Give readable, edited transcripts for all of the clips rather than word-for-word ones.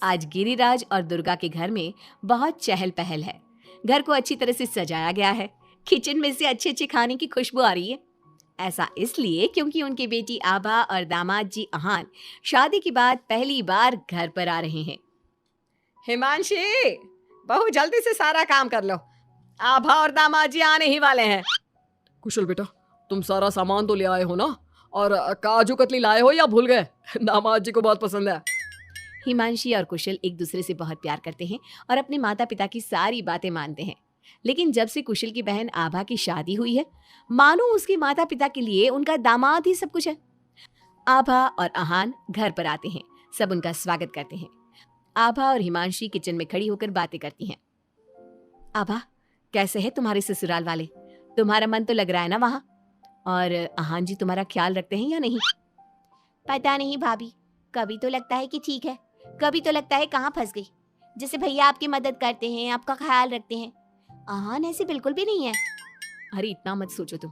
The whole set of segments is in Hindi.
आज गिरिराज और दुर्गा के घर में बहुत चहल पहल है। घर को अच्छी तरह से सजाया गया है। किचन में से अच्छे अच्छे खाने की खुशबू आ रही है। ऐसा इसलिए क्योंकि उनकी बेटी आभा और दामाद जी अहान शादी के बाद पहली बार घर पर आ रहे हैं। हिमांशी, बहू जल्दी से सारा काम कर लो। आभा और दामाद जी आने ही वाले हैं। कुशल बेटा, तुम सारा सामान तो ले आए हो ना? और काजू कतली लाए हो या भूल गए? दामाद जी को बहुत पसंद है। हिमांशी और कुशल एक दूसरे से बहुत प्यार करते हैं और अपने माता पिता की सारी बातें मानते हैं। लेकिन जब से कुशल की बहन आभा की शादी हुई है, मानो उसके माता पिता के लिए उनका दामाद ही सब कुछ है। आभा और अहान घर पर आते हैं। सब उनका स्वागत करते हैं। आभा और हिमांशी किचन में खड़ी होकर बातें करती हैं। आभा, कैसे है तुम्हारे ससुराल वाले? तुम्हारा मन तो लग रहा है ना वहाँ? और अहान जी तुम्हारा ख्याल रखते हैं या नहीं? पता नहीं भाभी, कभी तो लगता है कि ठीक है, कभी तो लगता है कहाँ फंस गई। जैसे भैया आपकी मदद करते हैं, आपका ख्याल रखते हैं, आहान ऐसे बिल्कुल भी नहीं है। अरे इतना मत सोचो तुम।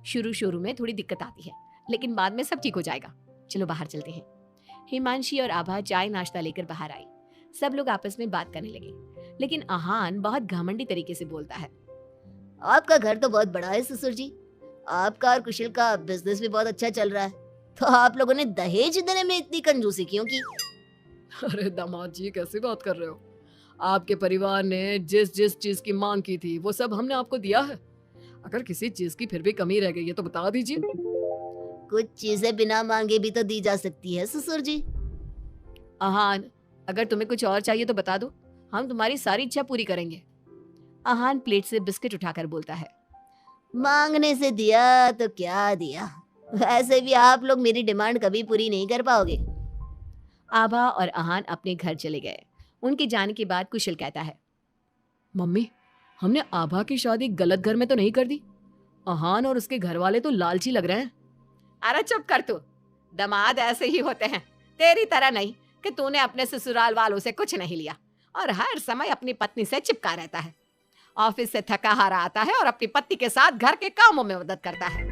शुरू शुरू में थोड़ी दिक्कत आती है, लेकिन बाद में सब ठीक हो जाएगा। चलो बाहर चलते हैं। हिमांशी और आभा चाय नाश्ता लेकर बाहर आई। सब लोग आपस में बात करने लगे, लेकिन अहान बहुत घमंडी तरीके से बोलता है। आपका घर तो बहुत बड़ा है ससुर जी, आपका और कुशल का बिजनेस भी बहुत अच्छा चल रहा है, तो आप लोगों ने दहेज देने में इतनी कंजूसी क्यों की? अरे दामाद जी, कैसी बात कर रहे हो? आपके परिवार ने जिस जिस चीज की मांग की थी वो सब हमने आपको दिया है। अगर किसी चीज की फिर भी कमी रह गई है तो बता दीजिए। कुछ चीजें बिना मांगे भी तो दी जा सकती है ससुर जी। अहान, अगर तुम्हें कुछ और चाहिए तो बता दो, हम तुम्हारी सारी इच्छा पूरी करेंगे। अहान प्लेट से बिस्किट उठाकर बोलता है। मांगने से दिया तो क्या दिया, वैसे भी आप लोग मेरी डिमांड कभी पूरी नहीं कर पाओगे। आभा और अहान अपने घर चले गए। उनके जाने के बाद कुशल कहता है। मम्मी, हमने आभा की शादी गलत घर में तो नहीं कर दी? अहान और उसके घर वाले तो लालची लग रहे हैं। अरे चुप कर तू। दामाद ऐसे ही होते हैं, तेरी तरह नहीं कि तूने अपने ससुराल वालों से कुछ नहीं लिया और हर समय अपनी पत्नी से चिपका रहता है। ऑफिस से थका हारा आता है और अपनी पत्नी के साथ घर के कामों में मदद करता है।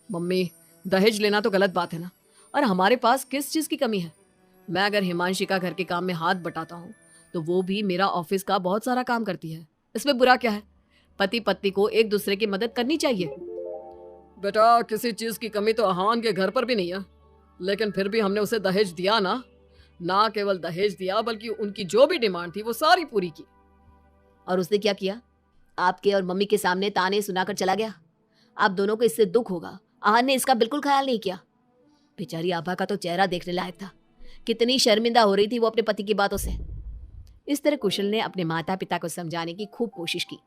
मम्मी, दहेज लेना तो गलत बात है ना? और हमारे पास किस चीज की कमी है? मैं अगर हिमांशी का घर के काम में हाथ बटाता हूँ तो वो भी मेरा ऑफिस का बहुत सारा काम करती है। इसमें बुरा क्या है? पति पत्नी को एक दूसरे की मदद करनी चाहिए। बेटा, किसी चीज की कमी तो अहान के घर पर भी नहीं है, लेकिन फिर भी हमने उसे दहेज दिया ना। ना केवल दहेज दिया बल्कि उनकी जो भी डिमांड थी वो सारी पूरी की। और उसने क्या किया? आपके और मम्मी के सामने ताने सुनाकर चला गया। आप दोनों को इससे दुख होगा। अहान ने इसका बिल्कुल ख्याल नहीं किया। बेचारी आभा का तो चेहरा देखने लायक था। कितनी शर्मिंदा हो रही थी वो अपने पति की बातों से। इस तरह कुशल ने अपने माता पिता को समझाने की खूब कोशिश की,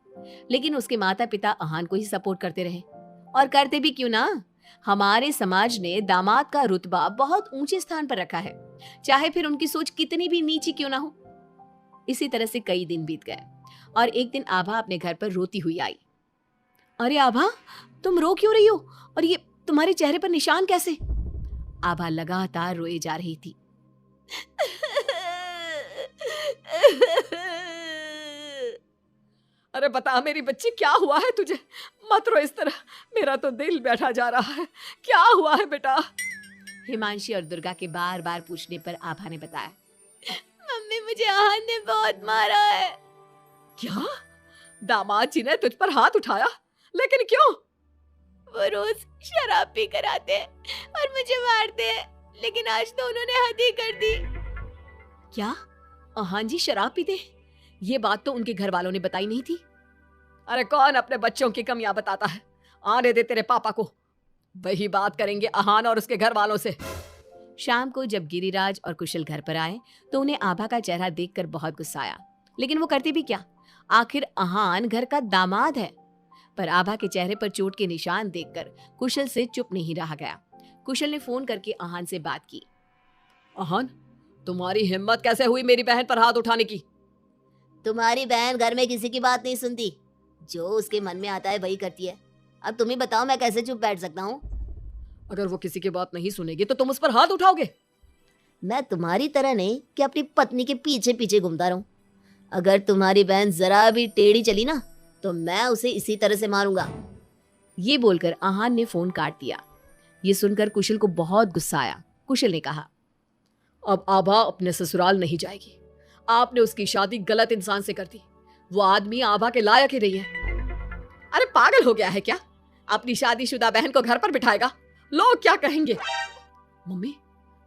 लेकिन उसके माता पिता अहान को ही सपोर्ट करते रहे। और करते भी क्यों ना, हमारे समाज ने दामाद का रुतबा बहुत ऊंचे स्थान पर रखा है, चाहे फिर उनकी सोच कितनी भी नीची क्यों ना हो। इसी तरह से कई दिन बीत गए और एक दिन आभा अपने घर पर रोती हुई आई। अरे आभा, तुम रो क्यों रही हो? और ये तुम्हारे चेहरे पर निशान कैसे? आभा लगातार रोए जा रही थी। अरे बता मेरी बच्ची, क्या हुआ है तुझे? मत रो इस तरह, मेरा तो दिल बैठा जा रहा है। क्या हुआ है बेटा? हिमांशी और दुर्गा के बार बार पूछने पर आभा ने बताया। मम्मी, मुझे आहान ने बहुत मारा है। क्या? दामाद जी ने तुझ पर हाथ उठाया? लेकिन क्यों? वो रोज शराब पी कर आते हैं और मुझे मारते हैं, लेकिन आज तो उन्होंने हद ही कर दी। क्या अहान जी शराब पीते? ये बात तो उनके घर वालों ने बताई नहीं थी। अरे कौन अपने बच्चों की कमियां बताता है? आने दे तेरे पापा को, वही बात करेंगे अहान और उसके घर वालों से। शाम को जब गिरिराज और कुशल घर पर आए तो उन्हें आभा का चेहरा देखकर बहुत गुस्सा आया, लेकिन वो करते भी क्या? आखिर अहान घर का दामाद है। पर आभा के चेहरे पर चोट के निशान देखकर कुशल से चुप नहीं रहा गया। कुशल ने फोन करके अहान से बात की। अहान, तुम्हारी हिम्मत कैसे हुई मेरी बहन पर हाथ उठाने की? तुम्हारी बहन घर में किसी की बात नहीं सुनती, जो उसके मन में आता है वही करती है। अब तुम ही बताओ, मैं कैसे चुप बैठ सकता हूँ? अगर वो किसी की बात नहीं सुनेगी तो तुम उस पर हाथ उठाओगे? मैं तुम्हारी तरह नहीं कि अपनी पत्नी के पीछे पीछे घूमता रहूं। अगर तुम्हारी बहन जरा भी टेढ़ी चली ना तो मैं उसे इसी तरह से मारूंगा। ये बोलकर अहान ने फोन काट दिया। ये सुनकर कुशल को बहुत गुस्सा आया। कुशल ने कहा। अब आभा अपने ससुराल नहीं जाएगी। आपने उसकी शादी गलत इंसान से कर दी। वो आदमी आभा के लायक ही नहीं है। अरे पागल हो गया है क्या? अपनी शादीशुदा बहन को घर पर बिठाएगा? लोग क्या कहेंगे? मम्मी,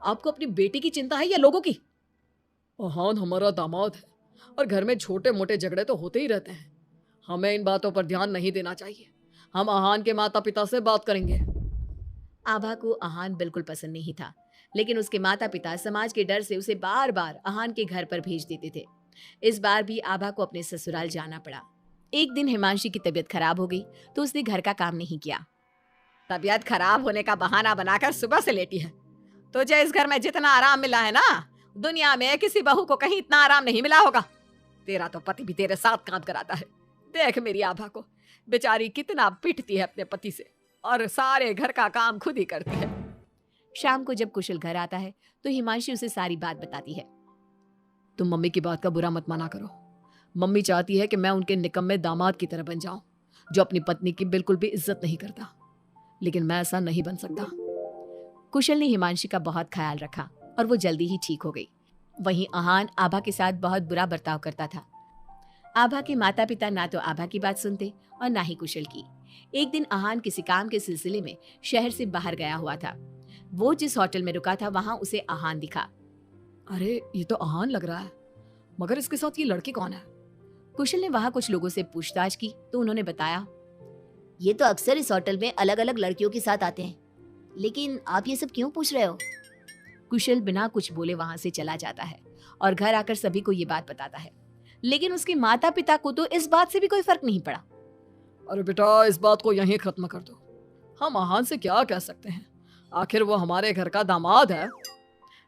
आपको अपनी बेटी की चिंता है या लोगों की? आहान हमारा दामाद है और घर में छोटे मोटे झगड़े तो होते ही रहते हैं। हमें इन बातों पर ध्यान नहीं देना चाहिए। हम आहान के माता पिता से बात करेंगे। आभा को आहान बिल्कुल पसंद नहीं था, लेकिन उसके माता पिता समाज के डर से उसे बार बार आहान के घर पर भेज देते थे। इस बार भी आभा को अपने ससुराल जाना पड़ा। एक दिन हिमांशी की तबीयत खराब हो गई तो उसने घर का काम नहीं किया। तबीयत खराब होने का बहाना बनाकर सुबह से लेटी है। तुझे इस घर में जितना आराम मिला है ना, दुनिया में किसी बहू को कहीं इतना आराम नहीं मिला होगा। तेरा तो पति भी तेरे साथ काम कराता है। देख मेरी आभा को, बेचारी कितना पिटती है अपने पति से और सारे घर का काम खुद ही करती है। शाम को जब कुशल घर आता है तो हिमांशी उसे सारी बात बताती है। तुम मम्मी की बात का बुरा मत माना करो। मम्मी चाहती है कि मैं उनके निकम्मे दामाद की तरह बन जाऊं, जो अपनी पत्नी की बिल्कुल भी इज्जत नहीं करता। लेकिन मैं ऐसा नहीं बन सकता। कुशल ने हिमांशी का बहुत ख्याल रखा और वो जल्दी ही ठीक हो गई। वहीं आहान आभा के साथ बहुत बुरा बर्ताव करता था। आभा के माता पिता ना तो आभा की बात सुनते और ना ही कुशल की। एक दिन आहान किसी काम के सिलसिले में शहर से बाहर गया हुआ था। वो जिस होटल में रुका था वहां उसे आहान दिखा। अरे ये तो आहान लग रहा है, मगर इसके साथ ये लड़की कौन है? कुशल ने वहां कुछ लोगों से पूछताछ की तो उन्होंने बताया, ये तो अक्सर इस होटल में अलग अलग लड़कियों के साथ आते हैं, लेकिन आप ये सब क्यों पूछ रहे हो? कुशल बिना कुछ बोले वहां से चला जाता है और घर आकर सभी को ये बात बताता है, लेकिन उसके माता पिता को तो इस बात से भी कोई फर्क नहीं पड़ा। अरे बेटा, इस बात को यहीं खत्म कर दो। हम आहान से क्या कह सकते हैं? आखिर वो हमारे घर का दामाद है।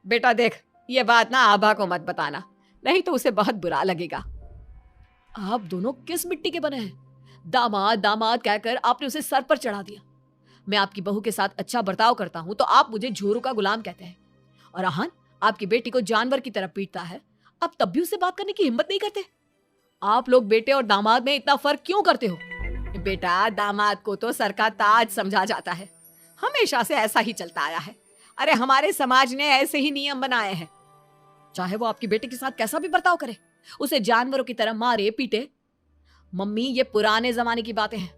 बेटा देख, ये बात ना आभा को मत बताना, नहीं तो उसे बहुत बुरा लगेगा। आप दोनों किस मिट्टी के बने हैं? दामाद दामाद कहकर आपने उसे सर पर चढ़ा दिया। मैं आपकी बहू के साथ अच्छा बर्ताव करता हूं तो आप मुझे झोरू का गुलाम कहते हैं। और आहान आपकी बेटी को जानवर की तरह पीटता है, आप तब भी उससे बात करने की हिम्मत नहीं करते। आप लोग बेटे और दामाद में इतना फर्क क्यों करते हो? बेटा, दामाद को तो सर का ताज समझा जाता है, हमेशा से ऐसा ही चलता आया है। अरे हमारे समाज ने ऐसे ही नियम बनाए हैं। चाहे वो आपकी बेटी के साथ कैसा भी बर्ताव करे, उसे जानवरों की तरह मारे पीटे। मम्मी, ये पुराने जमाने की बातें हैं।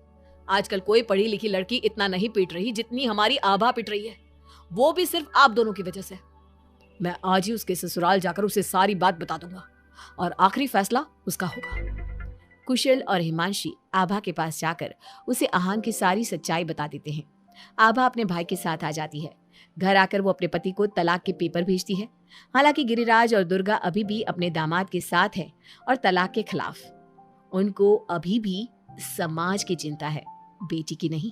आजकल कोई पढ़ी लिखी लड़की इतना नहीं पीट रही जितनी हमारी आभा पीट रही है, वो भी सिर्फ आप दोनों की वजह से। मैं आज ही उसके ससुराल जाकर उसे सारी बात बता दूंगा और आखिरी फैसला उसका होगा। कुशल और हिमांशी आभा के पास जाकर उसे आहान की सारी सच्चाई बता देते हैं। आभा अपने भाई के साथ आ जाती है। घर आकर वो अपने पति को तलाक के पेपर भेजती है। हालांकि गिरिराज और दुर्गा अभी भी अपने दामाद के साथ है और तलाक के खिलाफ। उनको अभी भी समाज की चिंता है, बेटी की नहीं।